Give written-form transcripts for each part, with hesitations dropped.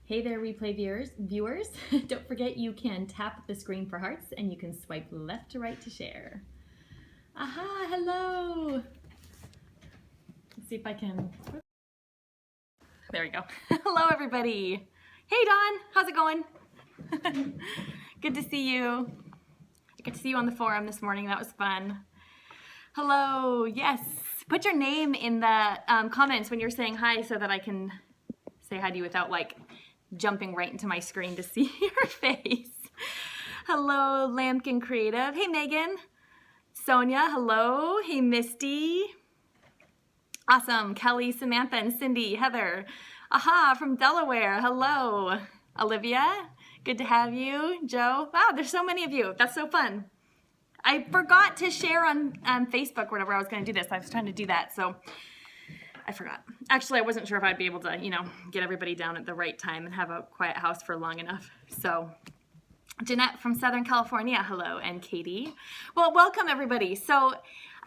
Hey there, replay viewers. Don't forget you can tap the screen for hearts and you can swipe left to right to share. Aha, hello. Let's see if I can. There we go. Hello, everybody. Hey, Dawn, how's it going? Good to see you. I got to see you on the forum this morning. That was fun. Hello, yes. Put your name in the comments when you're saying hi so that I can say hi to you without like jumping right into my screen to see your face. Hello, Lambkin Creative. Hey, Megan. Sonia, hello. Hey, Misty. Awesome. Kelly, Samantha, and Cindy, Heather. Aha, from Delaware. Hello. Olivia, good to have you. Joe. Wow, there's so many of you. That's so fun. I forgot to share on Facebook whenever I was going to do this. I was trying to do that, so I forgot. Actually, I wasn't sure if I'd be able to, get everybody down at the right time and have a quiet house for long enough. So, Jeanette from Southern California, hello, and Katie. Well, welcome everybody. So,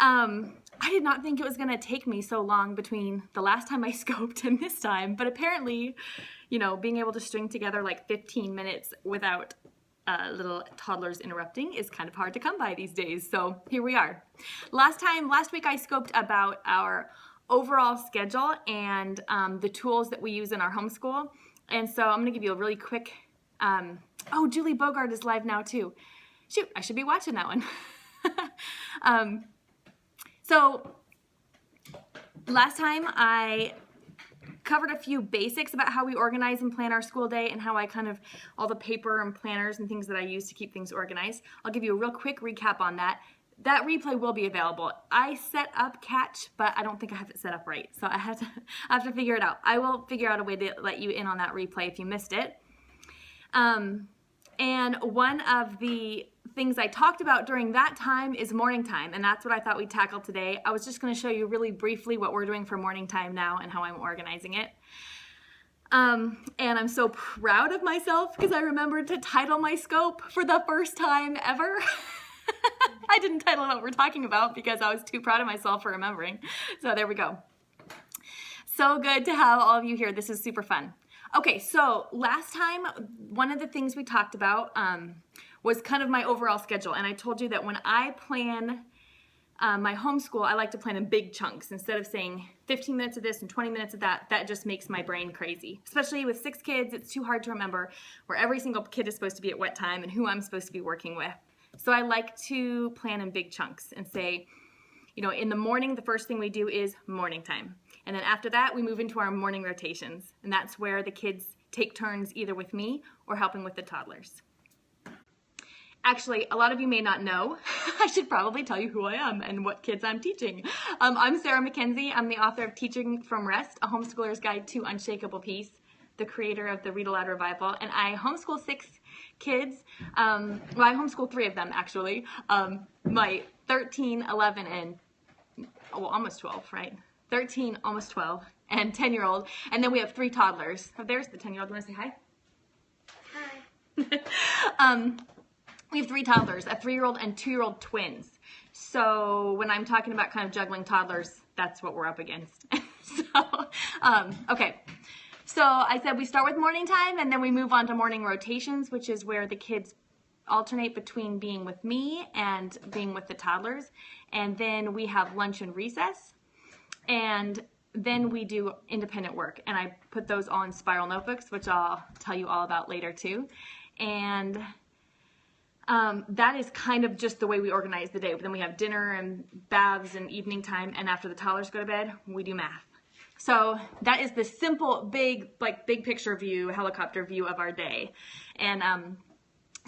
I did not think it was going to take me so long between the last time I scoped and this time, but apparently, being able to string together like 15 minutes without little toddlers interrupting is kind of hard to come by these days. So here we are. Last week I scoped about our overall schedule and the tools that we use in our homeschool. And so I'm going to give you a really quick, oh, Julie Bogart is live now too. Shoot, I should be watching that one. So last time I covered a few basics about how we organize and plan our school day and how I all the paper and planners and things that I use to keep things organized. I'll give you a real quick recap on that. That replay will be available. I set up Catch, but I don't think I have it set up right. So I have to figure it out. I will figure out a way to let you in on that replay if you missed it. And one of the things I talked about during that time is morning time, and that's what I thought we'd tackle today. I was just going to show you really briefly what we're doing for morning time now and how I'm organizing it. And I'm so proud of myself because I remembered to title my scope for the first time ever. I didn't title what we're talking about because I was too proud of myself for remembering. So there we go. So good to have all of you here. This is super fun. Okay, so last time, one of the things we talked about was kind of my overall schedule. And I told you that when I plan my homeschool, I like to plan in big chunks. Instead of saying 15 minutes of this and 20 minutes of that, that just makes my brain crazy. Especially with 6 kids, it's too hard to remember where every single kid is supposed to be at what time and who I'm supposed to be working with. So I like to plan in big chunks and say, in the morning, the first thing we do is morning time. And then after that, we move into our morning rotations. And that's where the kids take turns either with me or helping with the toddlers. Actually, a lot of you may not know. I should probably tell you who I am and what kids I'm teaching. I'm Sarah McKenzie. I'm the author of Teaching from Rest, A Homeschooler's Guide to Unshakable Peace, the creator of the Read-Aloud Revival. And I homeschool 6 kids. Well, I homeschool 3 of them, actually. My 13, 11, and almost 12, right? 13, almost 12, and 10-year-old. And then we have 3 toddlers. Oh, there's the 10-year-old. Do you want to say hi? Hi. We have 3 toddlers, a 3-year-old and 2-year-old twins. So when I'm talking about kind of juggling toddlers, that's what we're up against. Okay. So I said we start with morning time and then we move on to morning rotations, which is where the kids alternate between being with me and being with the toddlers. And then we have lunch and recess. And then we do independent work. And I put those all in spiral notebooks, which I'll tell you all about later too. And that is kind of just the way we organize the day. But then we have dinner and baths and evening time. And after the toddlers go to bed, we do math. So that is the simple, big picture view, helicopter view of our day. And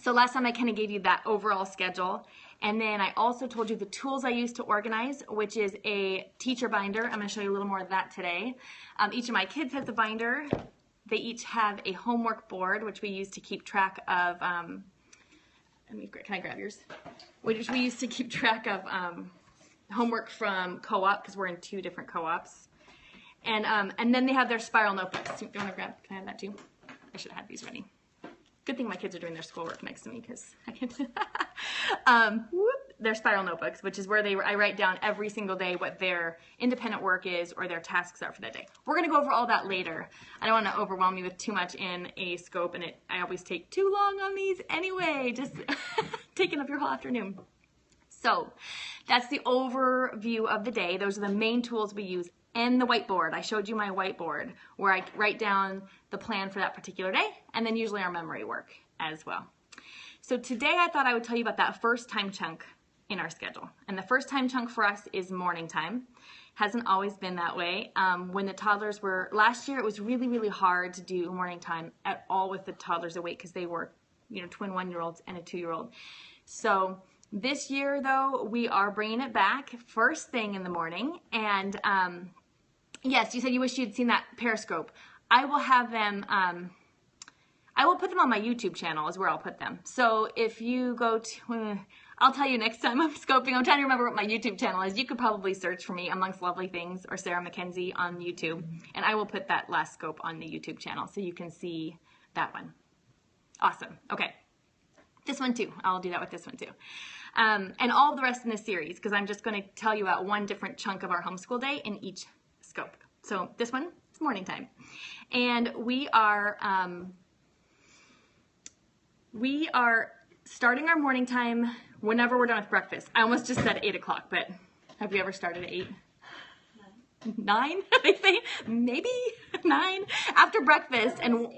so last time I kind of gave you that overall schedule. And then I also told you the tools I use to organize, which is a teacher binder. I'm going to show you a little more of that today. Each of my kids has a binder. They each have a homework board, which we use to keep track of, can I grab yours? Which we use to keep track of homework from co-op, because we're in 2 different co-ops. And then they have their spiral notebooks. Do you want to grab? Can I have that too? I should have had these ready. Good thing my kids are doing their schoolwork next to me because I can. their spiral notebooks, which is where I write down every single day what their independent work is or their tasks are for that day. We're going to go over all that later. I don't want to overwhelm you with too much in a scope, and I always take too long on these anyway, just taking up your whole afternoon. So that's the overview of the day. Those are the main tools we use. And the whiteboard. I showed you my whiteboard where I write down the plan for that particular day, and then usually our memory work as well. So today I thought I would tell you about that first time chunk in our schedule. And the first time chunk for us is morning time. Hasn't always been that way. When the toddlers were, last year it was really, really hard to do morning time at all with the toddlers awake because they were, twin 1-year-olds and a 2-year-old. So this year though, we are bringing it back first thing in the morning. And yes, you said you wish you'd seen that Periscope. I will have them, I will put them on my YouTube channel is where I'll put them. So if you go to, I'll tell you next time I'm scoping. I'm trying to remember what my YouTube channel is. You could probably search for me Amongst Lovely Things or Sarah Mackenzie on YouTube. And I will put that last scope on the YouTube channel so you can see that one. Awesome. Okay. This one too. I'll do that with this one too. And all the rest in this series, because I'm just going to tell you about one different chunk of our homeschool day in each scope. So this one is morning time. And we are starting our morning time whenever we're done with breakfast. I almost just said 8 o'clock, but have we ever started at 8? 9? They say maybe 9 after breakfast, and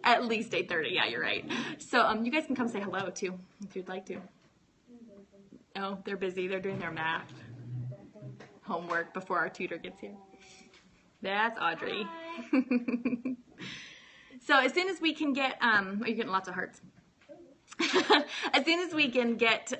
at least 8:30. Yeah, you're right. So you guys can come say hello too if you'd like to. Oh, they're busy. They're doing their math homework before our tutor gets here. That's Audrey. So as soon as we can get, oh, you're getting lots of hearts. As soon as we can get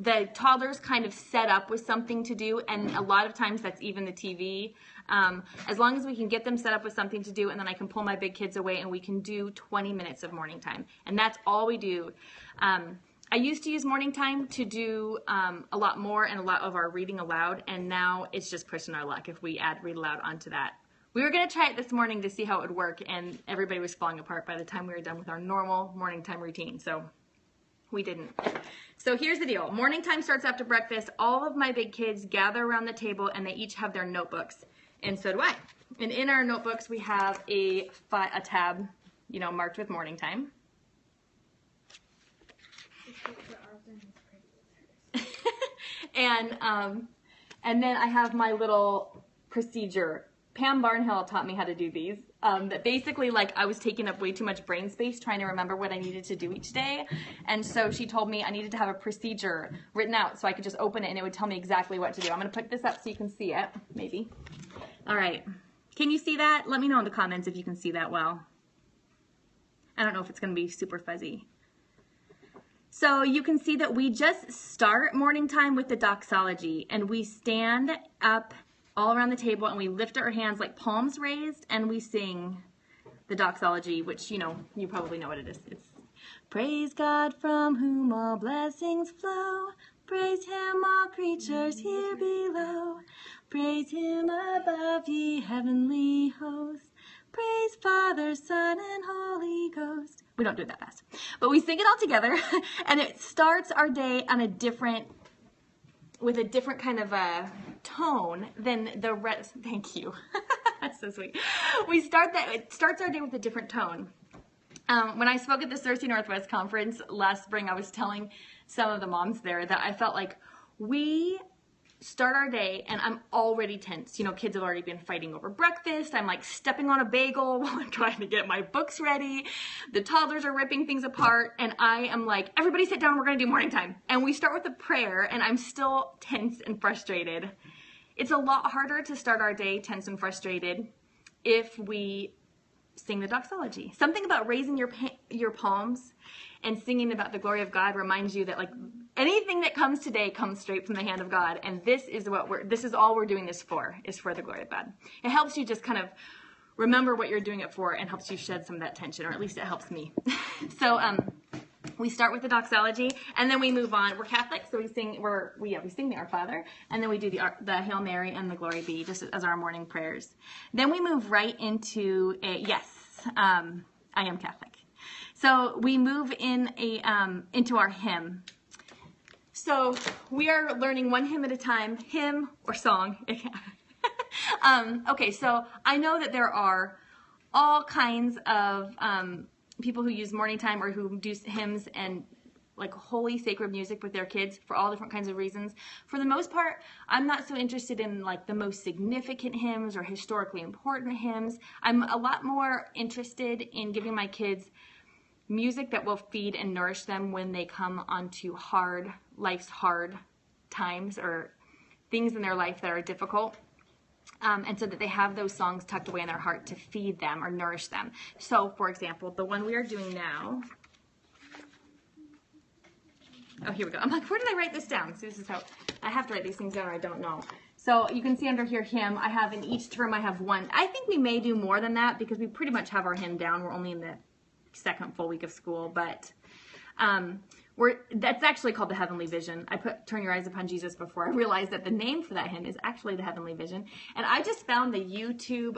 the toddlers kind of set up with something to do, and a lot of times that's even the TV, as long as we can get them set up with something to do, and then I can pull my big kids away and we can do 20 minutes of morning time. And that's all we do. I used to use morning time to do a lot more and a lot of our reading aloud, and now it's just pushing our luck if we add read aloud onto that. We were going to try it this morning to see how it would work, and everybody was falling apart by the time we were done with our normal morning time routine, so we didn't. So here's the deal. Morning time starts after breakfast. All of my big kids gather around the table, and they each have their notebooks, and so do I. And in our notebooks, we have a tab, marked with morning time. And then I have my little procedure. Pam Barnhill taught me how to do these. That basically, I was taking up way too much brain space trying to remember what I needed to do each day. And so she told me I needed to have a procedure written out so I could just open it and it would tell me exactly what to do. I'm going to put this up so you can see it, maybe. All right. Can you see that? Let me know in the comments if you can see that well. I don't know if it's going to be super fuzzy. So you can see that we just start morning time with the Doxology, and we stand up all around the table and we lift our hands like palms raised, and we sing the Doxology, which you probably know what it is. It's praise God from whom all blessings flow, praise him all creatures here below, praise him above ye heavenly hosts, praise Father, Son, and Holy Ghost. We don't do it that fast, but we sing it all together, and it starts our day on with a different kind of a tone than the rest. Thank you. That's so sweet. It starts our day with a different tone. When I spoke at the Cersei Northwest conference last spring, I was telling some of the moms there that I felt like we start our day and I'm already tense. Kids have already been fighting over breakfast. I'm stepping on a bagel while I'm trying to get my books ready. The toddlers are ripping things apart, and I am everybody sit down, we're going to do morning time. And we start with a prayer, and I'm still tense and frustrated. It's a lot harder to start our day tense and frustrated if we sing the Doxology. Something about raising your palms and singing about the glory of God reminds you that anything that comes today comes straight from the hand of God, and this is all we're doing this for, is for the glory of God. It helps you just kind of remember what you're doing it for, and helps you shed some of that tension, or at least it helps me. So we start with the Doxology, and then we move on. We're Catholic, so we sing the Our Father, and then we do the Hail Mary and the Glory Be, just as our morning prayers. Then we move right into I am Catholic. So we move into our hymn. So we are learning one hymn at a time, hymn or song. Okay, so I know that there are all kinds of people who use morning time or who do hymns and like holy sacred music with their kids for all different kinds of reasons. For the most part, I'm not so interested in like the most significant hymns or historically important hymns. I'm a lot more interested in giving my kids music that will feed and nourish them when they come onto life's hard times or things in their life that are difficult. And so that they have those songs tucked away in their heart to feed them or nourish them. So, for example, the one we are doing now. Oh, here we go. I'm like, where did I write this down? So this is how I have to write these things down or I don't know. So you can see under here hymn. I have in each term I have one. I think we may do more than that because we pretty much have our hymn down. We're only in the second full week of school, but that's actually called the Heavenly Vision. I put Turn Your Eyes Upon Jesus before I realized that the name for that hymn is actually the Heavenly Vision. And I just found the YouTube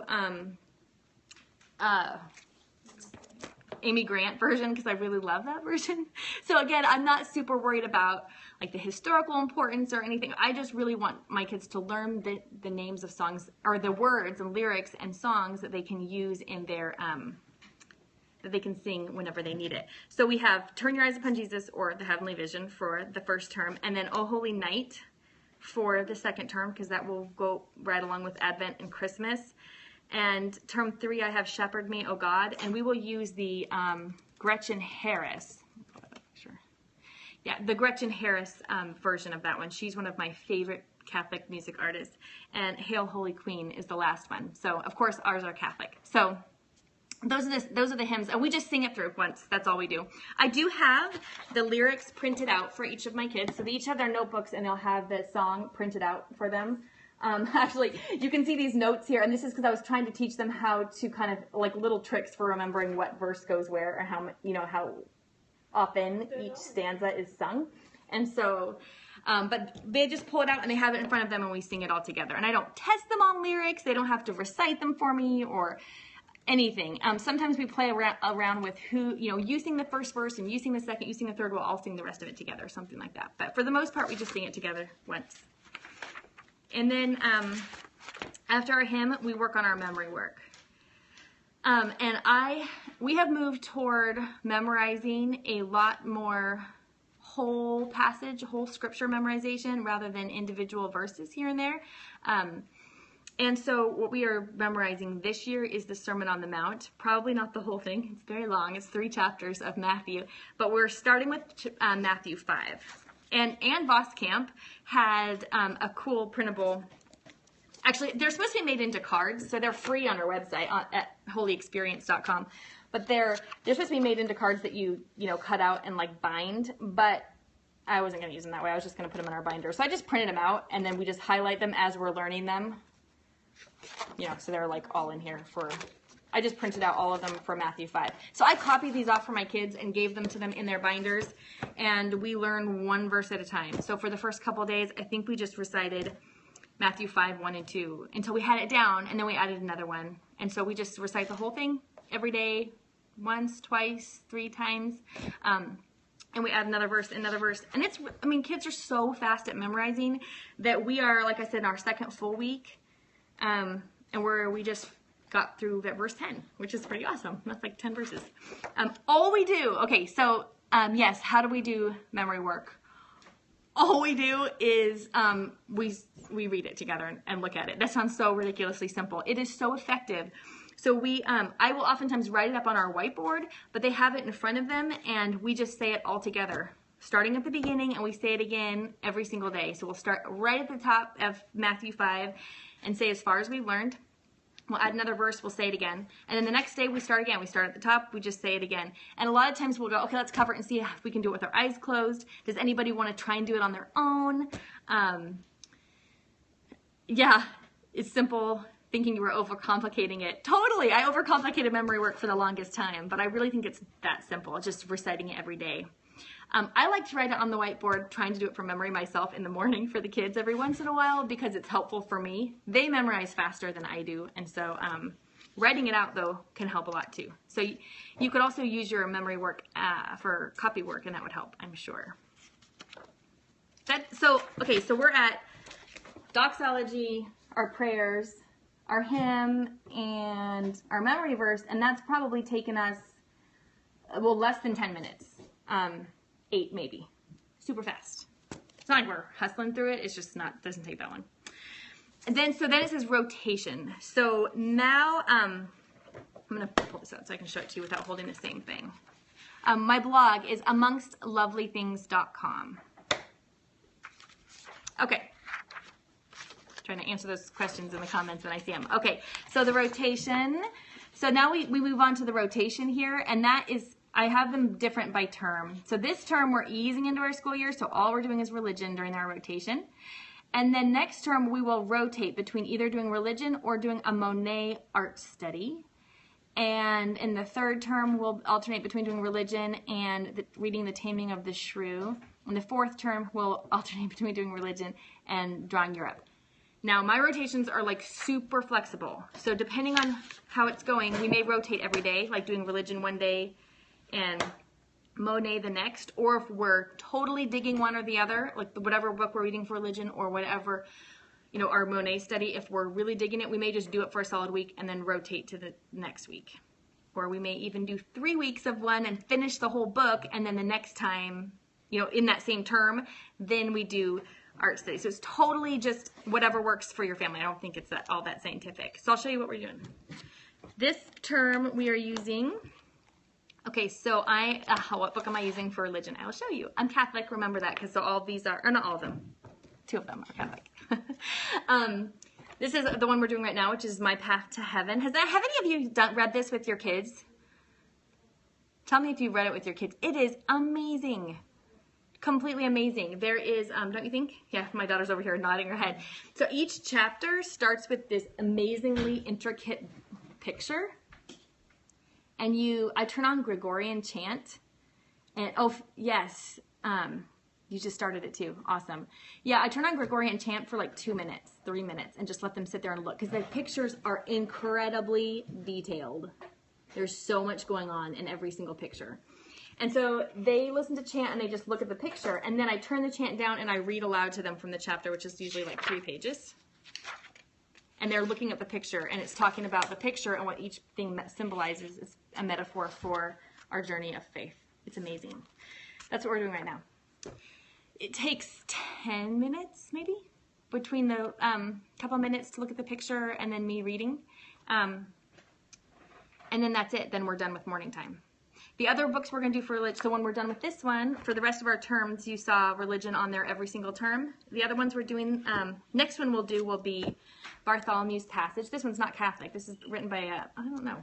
Amy Grant version because I really love that version. So again, I'm not super worried about like the historical importance or anything. I just really want my kids to learn the names of songs or the words and lyrics and songs that they can use in their that they can sing whenever they need it. So we have Turn Your Eyes Upon Jesus or the Heavenly Vision for the first term, and then O Holy Night for the second term because that will go right along with Advent and Christmas. And term 3 I have Shepherd Me, O God, and we will use the Gretchen Harris. Yeah, the Gretchen Harris version of that one. She's one of my favorite Catholic music artists. And Hail Holy Queen is the last one. So of course ours are Catholic. So those are the hymns, and we just sing it through once. That's all we do. I do have the lyrics printed out for each of my kids. So they each have their notebooks, and they'll have the song printed out for them. Actually, you can see these notes here, and this is because I was trying to teach them how to kind of like little tricks for remembering what verse goes where and how often each stanza is sung. And so, but they just pull it out and they have it in front of them, and we sing it all together. And I don't test them on lyrics. They don't have to recite them for me or anything. Sometimes we play around with who, you sing the first verse and you sing the second, you sing the third, we'll all sing the rest of it together, something like that. But for the most part, we just sing it together once. And then after our hymn, we work on our memory work. We have moved toward memorizing a lot more whole scripture memorization rather than individual verses here and there. And so what we are memorizing this year is the Sermon on the Mount. Probably not the whole thing. It's very long. It's 3 chapters of Matthew. But we're starting with Matthew 5. And Ann Voskamp had a cool printable. Actually, they're supposed to be made into cards, so they're free on our website at holyexperience.com. But they're supposed to be made into cards that you cut out and like bind. But I wasn't going to use them that way. I was just going to put them in our binder. So I just printed them out, and then we just highlight them as we're learning them. So they're like all in here I just printed out all of them for Matthew 5. So I copied these off for my kids and gave them to them in their binders, and we learn one verse at a time. So for the first couple of days, I think we just recited Matthew 5, 1 and 2 until we had it down, and then we added another one. And so we just recite the whole thing every day, once, twice, 3 times. And we add another verse. And kids are so fast at memorizing that we are, like I said, in our second full week. And we just got through verse 10, which is pretty awesome. That's like 10 verses. All we do, yes, how do we do memory work? All we do is we read it together and look at it. That sounds so ridiculously simple. It is so effective. So I will oftentimes write it up on our whiteboard, but they have it in front of them, and we just say it all together, starting at the beginning, and we say it again every single day. So we'll start right at the top of Matthew 5 and say as far as we've learned. We'll add another verse, we'll say it again. And then the next day we start again. We start at the top, we just say it again. And a lot of times we'll go, okay, let's cover it and see if we can do it with our eyes closed. Does anybody want to try and do it on their own? Yeah, it's simple. Thinking you were overcomplicating it. Totally, I overcomplicated memory work for the longest time, but I really think it's that simple, just reciting it every day. I like to write it on the whiteboard, trying to do it from memory myself in the morning for the kids every once in a while because it's helpful for me. They memorize faster than I do, and so writing it out, though, can help a lot too. So you could also use your memory work for copy work, and that would help, I'm sure. Okay, so we're at Doxology, our prayers, our hymn, and our memory verse, and that's probably taken us, well, less than 10 minutes. 8 maybe. Super fast. It's not like we're hustling through it. It's just doesn't take that long. And then it says rotation. So now, I'm going to pull this out so I can show it to you without holding the same thing. My blog is amongstlovelythings.com. Okay. Trying to answer those questions in the comments when I see them. Okay, so the rotation. So now we move on to the rotation here, and that is, I have them different by term. So this term we're easing into our school year, so all we're doing is religion during our rotation. And then next term we will rotate between either doing religion or doing a Monet Art study. And in the third term we'll alternate between doing religion and reading The Taming of the Shrew. In the fourth term we'll alternate between doing religion and drawing Europe. Now my rotations are like super flexible. So depending on how it's going, we may rotate every day, like doing religion one day and Monet the next, or if we're totally digging one or the other, like whatever book we're reading for religion or whatever, you know, our Monet study, if we're really digging it, we may just do it for a solid week and then rotate to the next week. Or we may even do 3 weeks of one and finish the whole book, and then the next time, you know, in that same term, then we do art study. So it's totally just whatever works for your family. I don't think it's all that scientific. So I'll show you what we're doing. This term we are using, okay, so what book am I using for religion? I will show you. I'm Catholic, remember that, because so all these are, or not all of them, 2 of them are Catholic. This is the one we're doing right now, which is My Path to Heaven. Have any of you read this with your kids? Tell me if you read it with your kids. It is amazing. Completely amazing. There is, don't you think? Yeah, my daughter's over here nodding her head. So each chapter starts with this amazingly intricate picture. And I turn on Gregorian Chant. And, oh, yes, you just started it too. Awesome. Yeah, I turn on Gregorian Chant for like 2 minutes, 3 minutes, and just let them sit there and look, because the pictures are incredibly detailed. There's so much going on in every single picture. And so they listen to chant and they just look at the picture, and then I turn the chant down and I read aloud to them from the chapter, which is usually like 3 pages. And they're looking at the picture, and it's talking about the picture and what each thing symbolizes is a metaphor for our journey of faith. It's amazing. That's what we're doing right now. It takes 10 minutes, maybe, between the couple minutes to look at the picture and then me reading. And then that's it. Then we're done with morning time. The other books we're going to do for religion, so when we're done with this one, for the rest of our terms, you saw religion on there every single term. The other ones we're doing, next one we'll do will be Bartholomew's Passage. This one's not Catholic. This is written by, I don't know.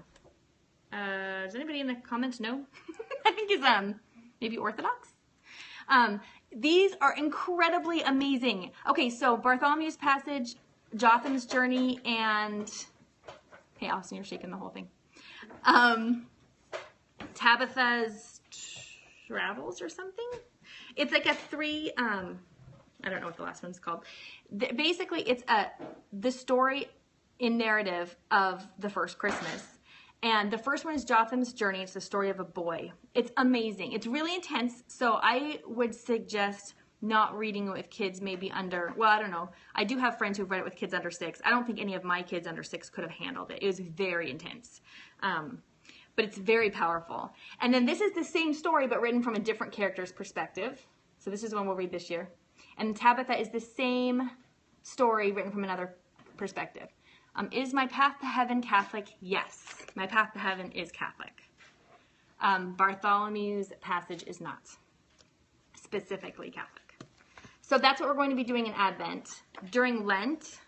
Does anybody in the comments know? I think it's maybe Orthodox. These are incredibly amazing. Okay, so Bartholomew's Passage, Jotham's Journey, and, hey, Austin, you're shaking the whole thing. Tabitha's Travels or something. It's like a 3, I don't know what the last one's called. Basically, it's the story in narrative of the first Christmas. And the first one is Jotham's Journey. It's the story of a boy. It's amazing. It's really intense, so I would suggest not reading it with kids maybe under, well, I don't know. I do have friends who've read it with kids under 6. I don't think any of my kids under 6 could have handled it. It was very intense. But it's very powerful. And then this is the same story, but written from a different character's perspective. So this is the one we'll read this year. And Tabitha is the same story written from another perspective. Is My Path to Heaven Catholic? Yes. My Path to Heaven is Catholic. Bartholomew's Passage is not specifically Catholic. So that's what we're going to be doing in Advent. During Lent,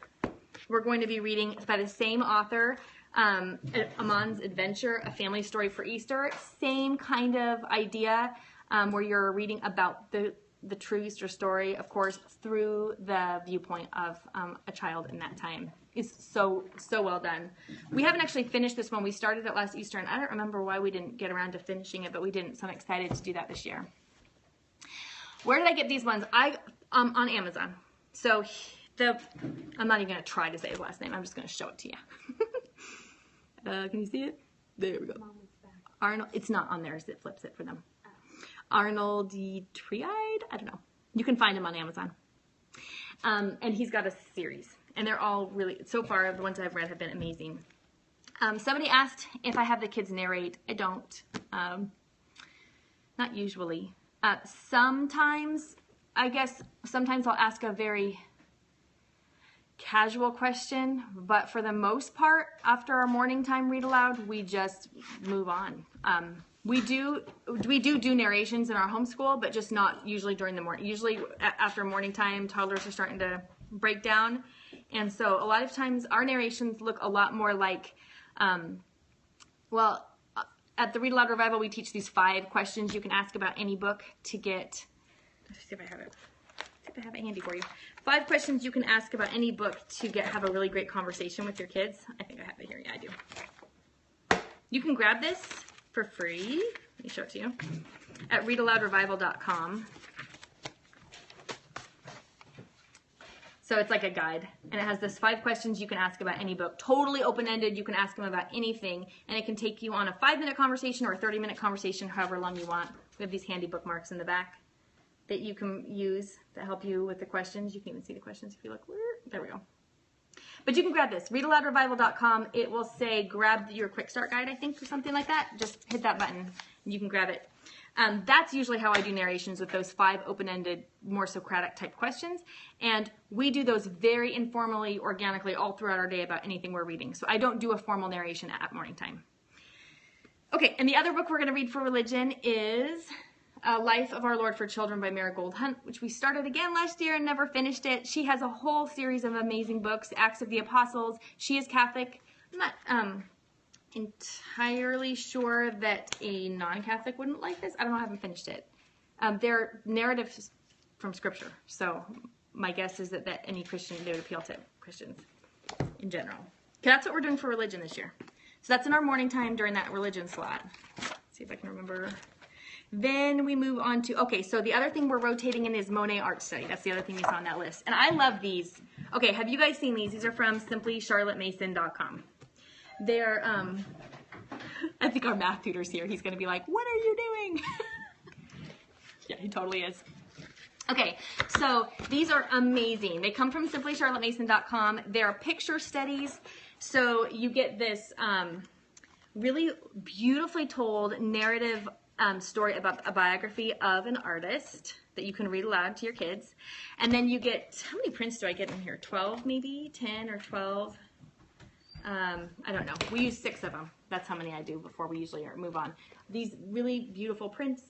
we're going to be reading by the same author, Aman's Adventure, A Family Story for Easter. Same kind of idea, where you're reading about the true Easter story, of course, through the viewpoint of a child in that time. It's so well done. We haven't actually finished this one. We started it last Easter, and I don't remember why we didn't get around to finishing it, but we didn't, so I'm excited to do that this year. Where did I get these ones? On Amazon. So I'm not even going to try to say his last name. I'm just going to show it to you. Can you see it? There we go. Arnold. It's not on there as it flips it for them. Arnold Triide? I don't know. You can find him on Amazon. And he's got a series. And they're all really, so far, the ones I've read have been amazing. Somebody asked if I have the kids narrate. I don't. Not usually. Sometimes, I guess, sometimes I'll ask a very casual question, but for the most part, after our morning time read aloud, we just move on. We do narrations in our homeschool, but just not usually during the morning. Usually after morning time, toddlers are starting to break down. And so a lot of times our narrations look a lot more like, well, at the Read Aloud Revival, we teach these 5 questions you can ask about any book to get, let's see if I have it. See if I have it handy for you. 5 questions you can ask about any book to have a really great conversation with your kids. I think I have it here. Yeah, I do. You can grab this for free. Let me show it to you. At readaloudrevival.com. So it's like a guide, and it has this 5 questions you can ask about any book. Totally open-ended. You can ask them about anything, and it can take you on a 5-minute conversation or a 30-minute conversation, however long you want. We have these handy bookmarks in the back that you can use to help you with the questions. You can even see the questions if you look. There we go. But you can grab this, readaloudrevival.com. It will say grab your quick start guide, I think, or something like that. Just hit that button, and you can grab it. That's usually how I do narrations, with those 5 open-ended, more Socratic type questions. And we do those very informally, organically, all throughout our day about anything we're reading. So I don't do a formal narration at morning time. Okay, and the other book we're going to read for religion is Life of Our Lord for Children by Marigold, which we started again last year and never finished it. She has a whole series of amazing books, Acts of the Apostles. She is Catholic. I'm not entirely sure that a non-Catholic wouldn't like this. I don't know, I haven't finished it. They're narratives from Scripture, so my guess is that any Christian, they would appeal to Christians in general. Okay, that's what we're doing for religion this year. So that's in our morning time during that religion slot. Let's see if I can remember. Then we move on to, okay, so the other thing we're rotating in is Monet Art Study. That's the other thing you saw on that list. And I love these. Okay, have you guys seen these? These are from simplycharlottemason.com. They're, I think our math tutor's here. He's going to be like, what are you doing? Yeah, he totally is. Okay, so these are amazing. They come from simplycharlottemason.com. They're picture studies. So you get this really beautifully told narrative story about a biography of an artist that you can read aloud to your kids. And then you get, how many prints do I get in here? 12 maybe? 10 or 12? I don't know. We use 6 of them. That's how many I do before we usually move on. These really beautiful prints,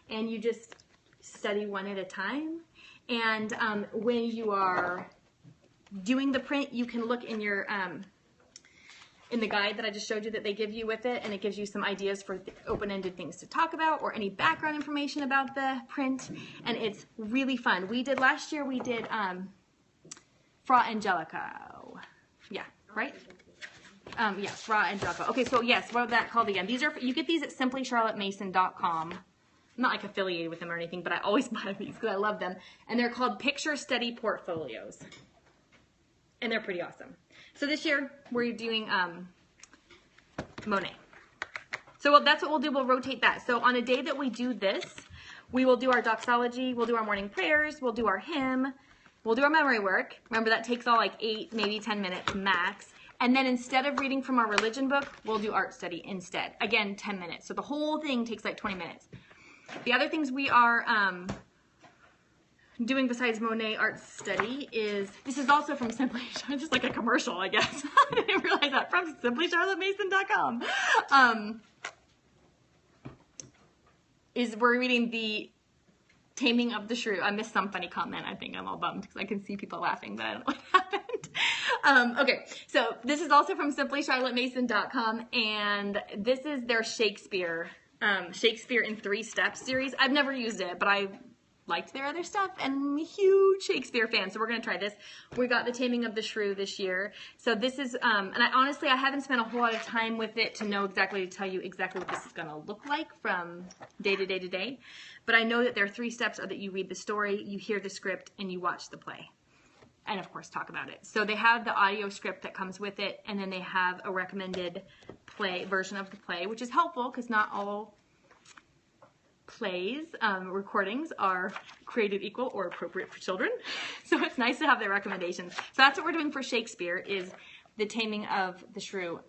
and you just study one at a time. And when you are doing the print, you can look in your in the guide that I just showed you that they give you with it, and it gives you some ideas for open-ended things to talk about or any background information about the print, and it's really fun. Last year we did Fra Angelica. Yeah, right? Yeah, Fra Angelica. Okay, so yes, what was that called again? You get these at simplycharlottemason.com. I'm not like affiliated with them or anything, but I always buy these because I love them. And they're called Picture Study Portfolios. And they're pretty awesome. So this year, we're doing Monet. So that's what we'll do. We'll rotate that. So on a day that we do this, we will do our doxology, we'll do our morning prayers, we'll do our hymn, we'll do our memory work. Remember, that takes all like 8, maybe 10 minutes max. And then instead of reading from our religion book, we'll do art study instead. Again, 10 minutes. So the whole thing takes like 20 minutes. The other things we are doing besides Monet Art Study is, this is also from Simply, just like a commercial, I guess. I didn't realize that, from simplycharlottemason.com. We're reading The Taming of the Shrew. I missed some funny comment. I think I'm all bummed because I can see people laughing, but I don't know what happened. Okay, so this is also from simplycharlottemason.com, and this is their Shakespeare in 3 Steps series. I've never used it, but I liked their other stuff, and I'm a huge Shakespeare fan, so we're going to try this. We got The Taming of the Shrew this year. So this is, and I haven't spent a whole lot of time with it to tell you exactly what this is going to look like from day to day to day. But I know that there are 3 steps that you read the story, you hear the script, and you watch the play. And of course talk about it. So they have the audio script that comes with it, and then they have a recommended version of the play, which is helpful because not all plays, recordings are created equal or appropriate for children. So it's nice to have their recommendations. So that's what we're doing for Shakespeare, is The Taming of the Shrew,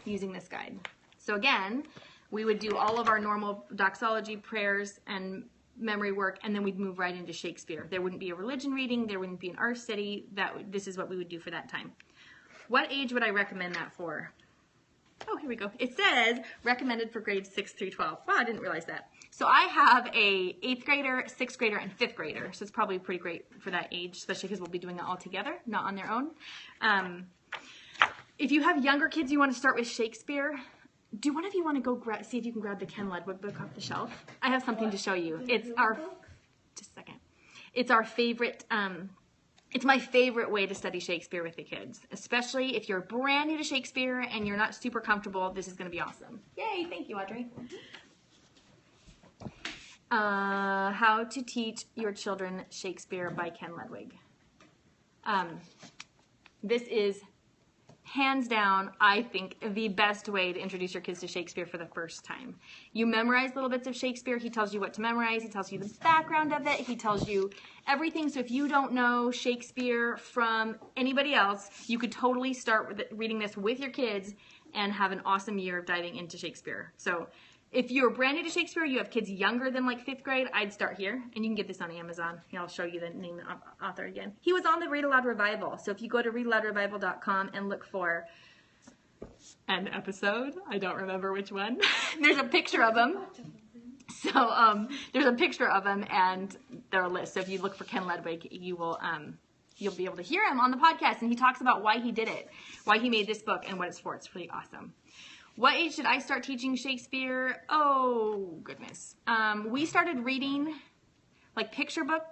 using this guide. So again, we would do all of our normal doxology prayers and memory work, and then we'd move right into Shakespeare. There wouldn't be a religion reading, there wouldn't be an art study. This is what we would do for that time. What age would I recommend that for? Oh, here we go. It says recommended for grades 6 through 12. Wow, I didn't realize that. So I have a 8th grader, 6th grader, and 5th grader. So it's probably pretty great for that age, especially because we'll be doing it all together, not on their own. If you have younger kids, you want to start with Shakespeare. Do one of you want to go see if you can grab the Ken Ludwig book off the shelf? I have something to show you. It's our, just a second. It's our favorite, it's my favorite way to study Shakespeare with the kids, especially if you're brand new to Shakespeare and you're not super comfortable. This is going to be awesome. Yay, thank you, Audrey. How to Teach Your Children Shakespeare by Ken Ludwig. This is hands down, I think, the best way to introduce your kids to Shakespeare for the first time. You memorize little bits of Shakespeare. He tells you what to memorize. He tells you the background of it. He tells you everything. So if you don't know Shakespeare from anybody else, you could totally start with reading this with your kids and have an awesome year of diving into Shakespeare. So if you're brand new to Shakespeare, you have kids younger than like 5th grade, I'd start here. And you can get this on Amazon. Here, I'll show you the name of the author again. He was on the Read-Aloud Revival. So if you go to readaloudrevival.com and look for an episode, I don't remember which one. There's a picture of him. So there's a picture of him and there are lists. So if you look for Ken Ludwig, you will you'll be able to hear him on the podcast. And he talks about why he did it, why he made this book, and what it's for. It's really awesome. What age did I start teaching Shakespeare? Oh, goodness. We started reading like picture book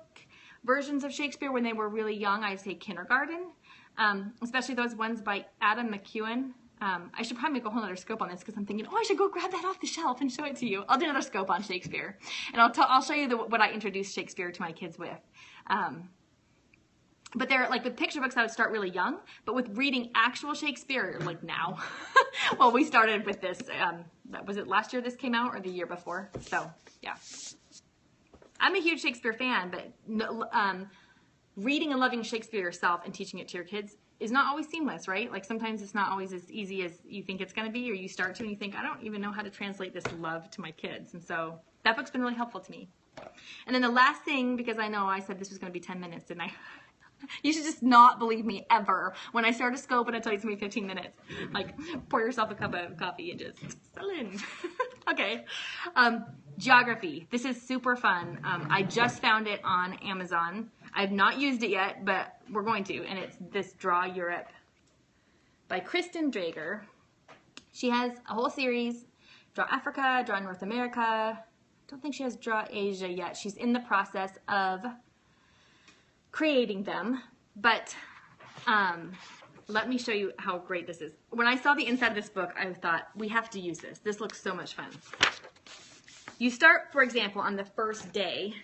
versions of Shakespeare when they were really young. I'd say kindergarten, especially those ones by Adam McEwen. I should probably make a whole other scope on this because I'm thinking, oh, I should go grab that off the shelf and show it to you. I'll do another scope on Shakespeare. And I'll show you what I introduced Shakespeare to my kids with. But they're like with picture books, I would start really young. But with reading actual Shakespeare, like now. Well, we started with this. Was it last year this came out or the year before? So, yeah. I'm a huge Shakespeare fan, but reading and loving Shakespeare yourself and teaching it to your kids is not always seamless, right? Like sometimes it's not always as easy as you think it's going to be, or you start to and you think, I don't even know how to translate this love to my kids. And so that book's been really helpful to me. And then the last thing, because I know I said this was going to be 10 minutes, didn't I? You should just not believe me ever. When I start a scope and I tell you it's going to be 15 minutes, like pour yourself a cup of coffee and just settle in. Okay. Geography. This is super fun. I just found it on Amazon. I've not used it yet, but we're going to. And it's this Draw Europe by Kristen Drager. She has a whole series. Draw Africa, Draw North America. I don't think she has Draw Asia yet. She's in the process of creating them, but let me show you how great this is. When I saw the inside of this book, I thought, we have to use this. This looks so much fun. You start, for example, on the first day.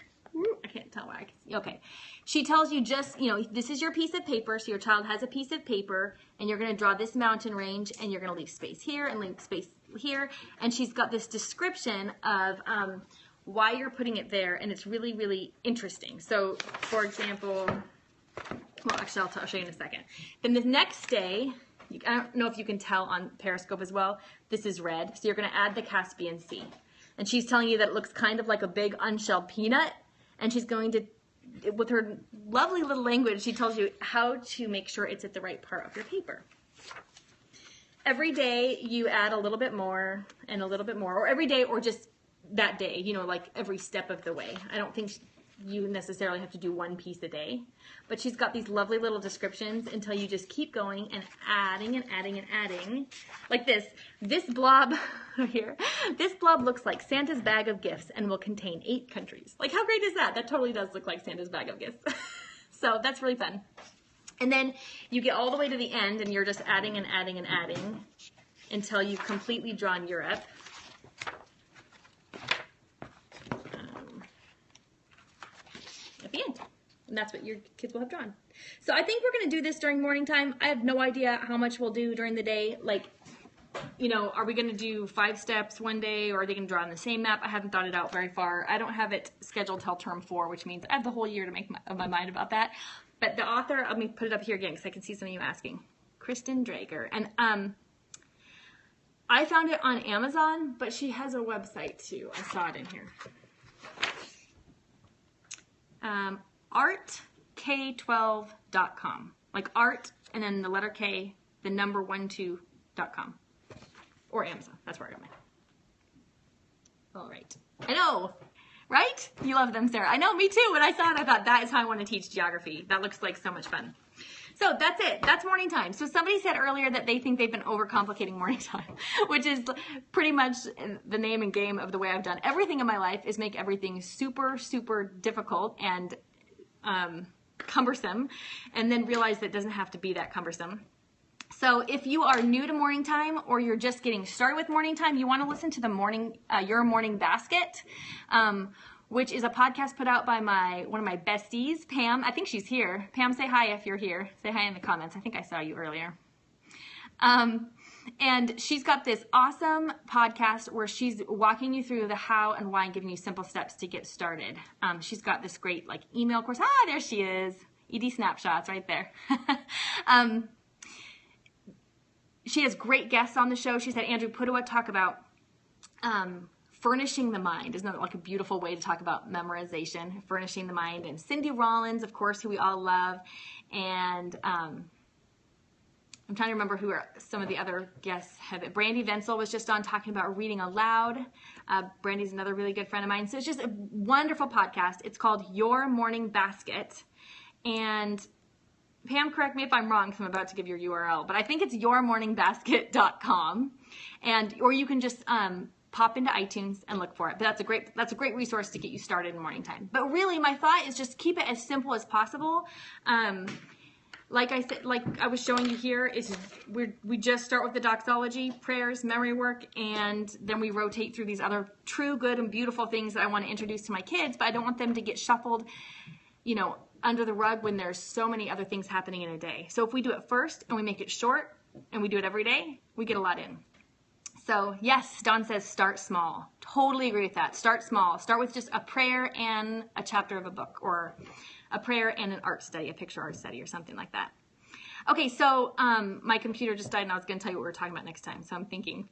I can't tell why I can see. Okay. She tells you just, this is your piece of paper. So your child has a piece of paper and you're going to draw this mountain range and you're going to leave space here and leave space here. And she's got this description of why you're putting it there, and it's really, really interesting. So, for example, well, actually, I'll show you in a second. Then the next day, I don't know if you can tell on Periscope as well, this is red. So you're going to add the Caspian Sea. And she's telling you that it looks kind of like a big unshelled peanut, and she's going to, with her lovely little language, she tells you how to make sure it's at the right part of your paper. Every day, you add a little bit more and a little bit more, or every day, or just that day, like every step of the way. I don't think you necessarily have to do one piece a day, but she's got these lovely little descriptions until you just keep going and adding and adding and adding. Like this blob here, this blob looks like Santa's bag of gifts and will contain 8 countries. Like how great is that? That totally does look like Santa's bag of gifts. So that's really fun. And then you get all the way to the end and you're just adding and adding and adding until you've completely drawn Europe. At the end. And that's what your kids will have drawn. So I think we're going to do this during morning time. I have no idea how much we'll do during the day. Like, you know, are we going to do 5 steps one day, or are they going to draw on the same map? I haven't thought it out very far. I don't have it scheduled till term 4, which means I have the whole year to make my mind about that. But the author, let me put it up here again because I can see some of you asking. Kristen Drager. And I found it on Amazon, but she has a website too. I saw it in here. artk12.com. Like art and then the letter K, the number 12.com. Or Amazon. That's where I got mine. All right. I know, right? You love them, Sarah. I know, me too. When I saw it, I thought that is how I want to teach geography. That looks like so much fun. So that's it. That's morning time. So somebody said earlier that they think they've been overcomplicating morning time, which is pretty much the name and game of the way I've done everything in my life, is make everything super, super difficult and cumbersome, and then realize that it doesn't have to be that cumbersome. So if you are new to morning time, or you're just getting started with morning time, you want to listen to the Your Morning Basket, which is a podcast put out by one of my besties, Pam. I think she's here. Pam, say hi if you're here. Say hi in the comments. I think I saw you earlier. And she's got this awesome podcast where she's walking you through the how and why and giving you simple steps to get started. She's got this great like email course. Ah, there she is. ED Snapshots right there. She has great guests on the show. She's had Andrew Pudua talk about furnishing the mind. Isn't that like a beautiful way to talk about memorization, furnishing the mind? And Cindy Rollins, of course, who we all love. And I'm trying to remember who some of the other guests have it. Brandy Venzel was just on talking about reading aloud. Brandy's another really good friend of mine. So it's just a wonderful podcast. It's called Your Morning Basket. And Pam, correct me if I'm wrong, because I'm about to give your URL, but I think it's yourmorningbasket.com, or you can just pop into iTunes and look for it. But that's a great resource to get you started in morning time. But really, my thought is just keep it as simple as possible. Like I said, like I was showing you here, is we just start with the doxology, prayers, memory work, and then we rotate through these other true, good, and beautiful things that I want to introduce to my kids, but I don't want them to get shuffled, you know, under the rug when there's so many other things happening in a day. So if we do it first and we make it short and we do it every day, we get a lot in. So yes, Dawn says start small. Totally agree with that. Start small. Start with just a prayer and a chapter of a book, or a prayer and an art study, a picture art study or something like that. Okay, so my computer just died and I was going to tell you what we're talking about next time. So I'm thinking.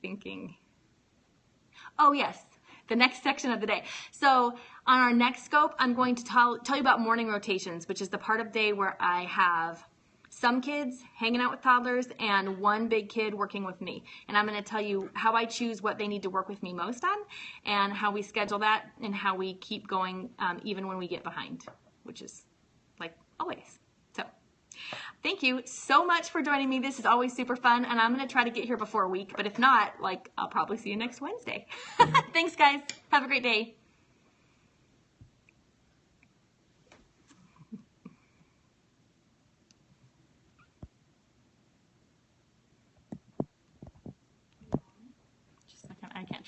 Oh yes, the next section of the day. So on our next scope, I'm going to tell you about morning rotations, which is the part of day where I have some kids hanging out with toddlers and one big kid working with me. And I'm going to tell you how I choose what they need to work with me most on, and how we schedule that, and how we keep going even when we get behind, which is like always. So thank you so much for joining me. This is always super fun, and I'm going to try to get here before a week, but if not, like, I'll probably see you next Wednesday. Thanks, guys. Have a great day. Just a second. I can't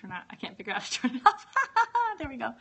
figure out how to turn it off. There we go.